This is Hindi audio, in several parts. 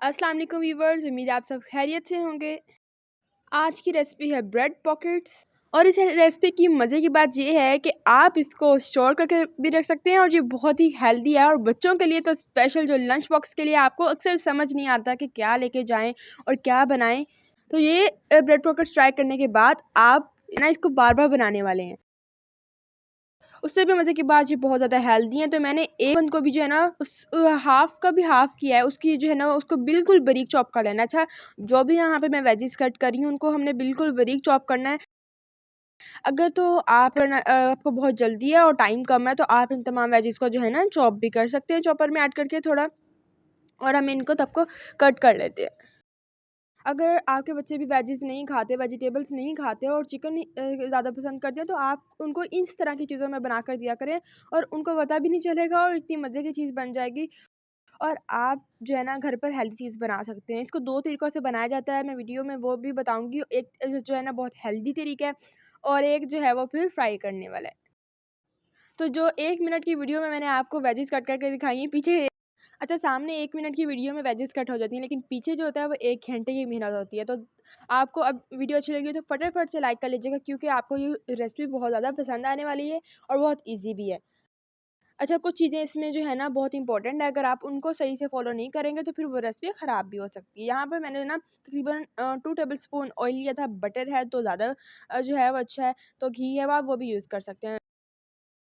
अस्सलाम वालेकुम व्यूवर्स, उम्मीद है आप सब खैरियत से होंगे। आज की रेसिपी है ब्रेड पॉकेट्स और इस रेसिपी की मज़े की बात ये है कि आप इसको स्टोर करके भी रख सकते हैं और ये बहुत ही हेल्दी है। और बच्चों के लिए तो स्पेशल, जो लंच बॉक्स के लिए आपको अक्सर समझ नहीं आता कि क्या लेके जाएं और क्या बनाएं, तो ये ब्रेड पॉकेट्स ट्राई करने के बाद आप ना इसको बार बार बनाने वाले हैं। उससे भी मज़े की बात, ये बहुत ज़्यादा हेल्दी है। तो मैंने एक बंद को भी जो है ना उस हाफ़ का भी हाफ़ किया है, उसकी जो है ना उसको बिल्कुल बारीक चॉप कर लेना है। अच्छा, जो भी यहाँ पे मैं वेजिस कट कर रही हूँ उनको हमने बिल्कुल बारीक चॉप करना है। अगर तो आपको बहुत जल्दी है और टाइम कम है तो आप इन तमाम वेजिस को जो है ना चॉप भी कर सकते हैं चॉपर में ऐड करके थोड़ा, और हम इनको तब को कट कर लेते हैं। अगर आपके बच्चे भी वेजिस नहीं खाते, वेजिटेबल्स नहीं खाते और चिकन ज़्यादा पसंद करते हैं, तो आप उनको इस तरह की चीज़ों में बनाकर दिया करें और उनको पता भी नहीं चलेगा और इतनी मज़े की चीज़ बन जाएगी। और आप जो है ना घर पर हेल्दी चीज़ बना सकते हैं। इसको 2 तरीक़ों से बनाया जाता है, मैं वीडियो में वो भी बताऊँगी। एक जो है ना बहुत हेल्दी तरीका है और एक जो है वो फिर फ्राई करने वाला है। तो जो 1 मिनट की वीडियो में मैंने आपको वेजिस कट करके दिखाई है, पीछे अच्छा, सामने 1 मिनट की वीडियो में वेजिस कट हो जाती हैं, लेकिन पीछे जो होता है वो 1 घंटे की मेहनत होती है। तो आपको अब वीडियो अच्छी लगी तो फटाफट से लाइक कर लीजिएगा, क्योंकि आपको ये रेसिपी बहुत ज़्यादा पसंद आने वाली है और बहुत ईज़ी भी है। अच्छा, कुछ चीज़ें इसमें जो है ना बहुत इंपॉर्टेंट है, अगर आप उनको सही से फ़ॉलो नहीं करेंगे तो फिर वो रेसिपी ख़राब भी हो सकती है। यहाँ पर मैंने ना तकरीबन 2 टेबलस्पून ऑयल लिया था, बटर है तो ज़्यादा जो है वो अच्छा है, तो घी है वो भी यूज़ कर सकते हैं।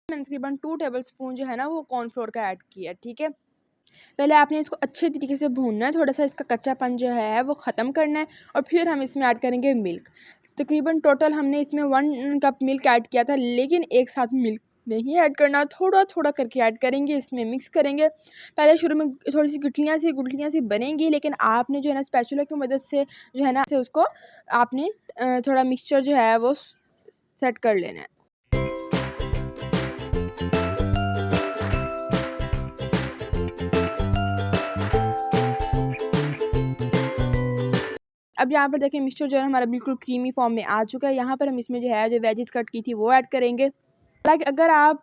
मैंने तकरीबन 2 टेबलस्पून जो है ना वो कॉर्नफ्लोर का ऐड किया, ठीक है। पहले आपने इसको अच्छे तरीके से भूनना है, थोड़ा-सा इसका कच्चापन जो है वो ख़त्म करना है और फिर हम इसमें ऐड करेंगे मिल्क। तकरीबन टोटल हमने इसमें 1 कप मिल्क ऐड किया था, लेकिन एक साथ मिल्क नहीं ऐड करना, थोड़ा-थोड़ा करके ऐड करेंगे, इसमें मिक्स करेंगे। पहले शुरू में थोड़ी-सी गुठलियाँ सी बनेंगी, लेकिन आपने जो है ना स्पैचुला की मदद से जो है ना से उसको आपने थोड़ा मिक्सचर जो है वो सेट कर लेना है। अब यहाँ पर देखिए मिक्सचर जो है हमारा बिल्कुल क्रीमी फॉर्म में आ चुका है। यहाँ पर हम इसमें जो है जो वेजिस कट की थी वो ऐड करेंगे। अगर आप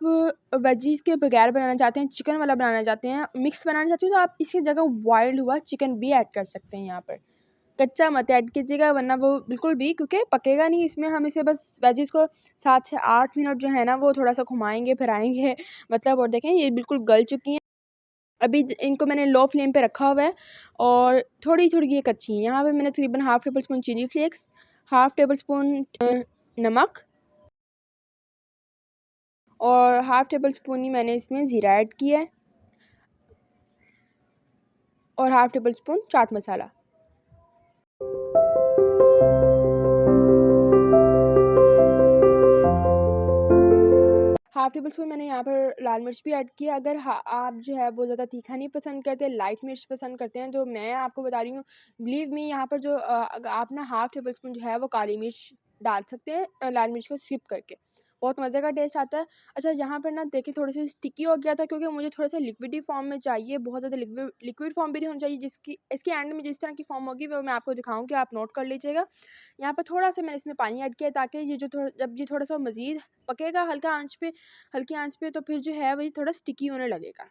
वेजिस के बगैर बनाना चाहते हैं, चिकन वाला बनाना चाहते हैं, मिक्स बनाना चाहते हो, तो आप इसकी जगह बॉइल्ड हुआ चिकन भी ऐड कर सकते हैं यहाँ पर। कच्चा मत ऐड कीजिएगा, वरना वो बिल्कुल भी, क्योंकि पकेगा नहीं इसमें। हम इसे बस वेजिस को 7 से 8 मिनट जो है ना वो थोड़ा-सा घुमाएँगे, फिराएँगे मतलब, और देखें ये बिल्कुल गल चुकी हैं। अभी इनको मैंने लो फ्लेम पे रखा हुआ है और थोड़ी-थोड़ी ये कच्ची हैं। यहाँ पे मैंने तकरीबन half tablespoon chilli flakes, half tablespoon नमक और हाफ़ टेबल स्पून ही मैंने इसमें ज़ीरा ऐड किया है और half table spoon chaat masala. Half table spoon मैंने यहाँ पर लाल मिर्च भी ऐड किया। अगर आप जो है वो ज़्यादा तीखा नहीं पसंद करते, लाइट मिर्च पसंद करते हैं, तो मैं आपको बता रही हूँ, बिलीव मी, यहाँ पर जो अगर आप ना हाफ़ टेबल स्पून जो है वो काली मिर्च डाल सकते हैं, लाल मिर्च को स्किप करके। बहुत मज़े का टेस्ट आता है। अच्छा, यहाँ पर ना देखिए थोड़ी-सी स्टिकी हो गया था, क्योंकि मुझे थोड़ा-सा लिक्विडी फॉर्म में चाहिए, बहुत ज़्यादा लिक्विड फॉर्म भी नहीं होनी चाहिए। जिसकी इसके एंड में जिस तरह की फॉर्म होगी वो मैं आपको दिखाऊँगी, आप नोट कर लीजिएगा। यहाँ पर थोड़ा-सा मैंने इसमें पानी ऐड किया है, ताकि ये जो जब ये थोड़ा-सा मज़ीद पकेगा हल्की आँच पे, तो फिर जो है वही थोड़ा स्टिकी होने लगेगा।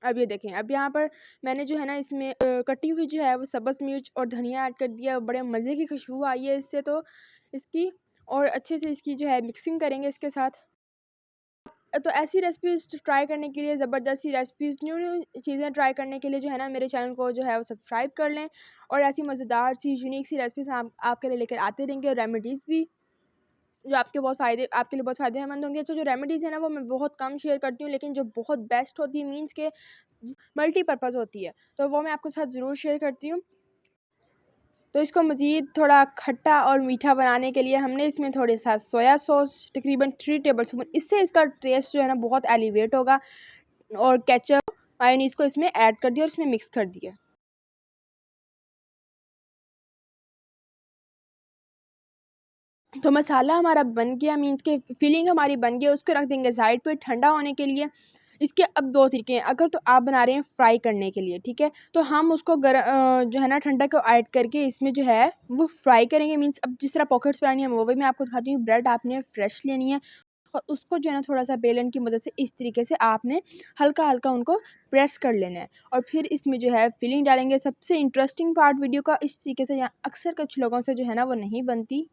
अब ये देखें, अब यहाँ पर मैंने जो है ना इसमें कटी हुई जो है वो सब्ज़ मिर्च और धनिया ऐड कर दिया। बड़े मज़े की खुशबू आई है इससे तो इसकी, और अच्छे से इसकी जो है मिक्सिंग करेंगे इसके साथ। तो ऐसी रेसिपीज़ ट्राई करने के लिए, ज़बरदस्त सी रेसिपीज़, न्यू चीज़ें ट्राई करने के लिए जो है ना मेरे चैनल को जो है वो सब्सक्राइब कर लें, और ऐसी मज़ेदार सी यूनिक सी रेसिपीज़ हम आपके लिए लेकर आते रहेंगे, और रेमेडीज़ भी जो आपके लिए बहुत फ़ायदेमंद होंगे। अच्छा, जो रेमेडीज़ है ना वो मैं बहुत कम शेयर करती हूँ, लेकिन जो बहुत बेस्ट होती है, मीन्स के मल्टीपर्पज़ होती है, तो वो मैं आपके साथ ज़रूर शेयर करती हूँ। तो इसको मज़ीद थोड़ा खट्टा और मीठा बनाने के लिए हमने इसमें थोड़े-सा सोया सॉस, तकरीबन 3 टेबलस्पून, इससे इसका टेस्ट जो है ना बहुत एलिवेट होगा, और केचप, मायोनीज़ को इसमें ऐड कर दिया और इसमें मिक्स कर दिया। तो मसाला हमारा बन गया, मीन्स के फिलिंग हमारी बन गई, उसको रख देंगे साइड पे ठंडा होने के लिए। इसके अब 2 तरीके हैं, अगर तो आप बना रहे हैं फ्राई करने के लिए, ठीक है? तो हम उसको जो है ना ठंडा को ऐड करके इसमें जो है वो फ्राई करेंगे, मीन्स अब जिस तरह पॉकेट्स बनानी है वो भी मैं आपको दिखाती हूँ। ब्रेड आपने फ्रेश लेनी है और उसको जो है ना थोड़ा-सा बेलन की मदद से इस तरीके से आपने हल्का-हल्का उनको प्रेस कर लेना है और फिर इसमें जो है फिलिंग डालेंगे। सबसे इंटरेस्टिंग पार्ट वीडियो का इस तरीके से यहाँ अक्सर कुछ लोगों से जो है ना वो नहीं बनती।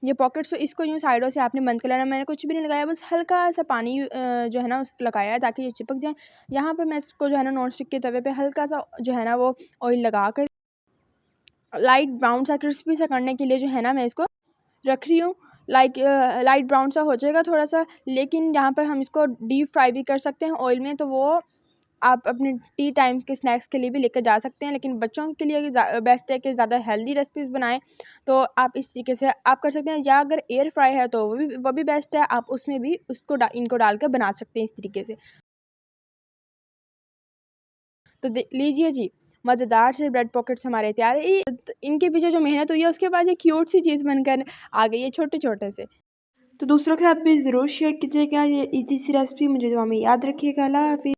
ये पॉकेट्स तो इसको यूँ साइडों से आपने बंद कर लेना। मैंने कुछ भी नहीं लगाया, बस हल्का-सा पानी जो है ना उस लगाया है ताकि ये चिपक जाए। यहाँ पर मैं इसको जो है ना नॉन स्टिक के तवे पे हल्का-सा जो है ना वो ऑयल लगा कर लाइट ब्राउन सा क्रिस्पी सा करने के लिए जो है ना मैं इसको रख रही हूँ। लाइट ब्राउन सा हो जाएगा थोड़ा-सा, लेकिन यहाँ पर हम इसको डीप फ्राई भी कर सकते हैं ऑयल में, तो वो आप अपने टी टाइम के स्नैक्स के लिए भी लेकर जा सकते हैं। लेकिन बच्चों के लिए बेस्ट है कि ज़्यादा हेल्दी रेसिपीज़ बनाएँ, तो आप इस तरीके से आप कर सकते हैं, या अगर एयर फ्राई है तो वो भी बेस्ट है, आप उसमें भी उसको इनको डाल कर बना सकते हैं इस तरीके से। तो लीजिए जी, मज़ेदार से ब्रेड पॉकेट्स हमारे तैयार है। तो इनके पीछे जो मेहनत हुई है उसके बाद ये क्यूट सी चीज़ बनकर आ गई है छोटे-छोटे से। तो दूसरों के साथ भी ज़रूर शेयर कीजिएगा ये ईज़ी सी रेसिपी। मुझे दुआ में याद रखिएगा। अल्लाह हाफ़िज़।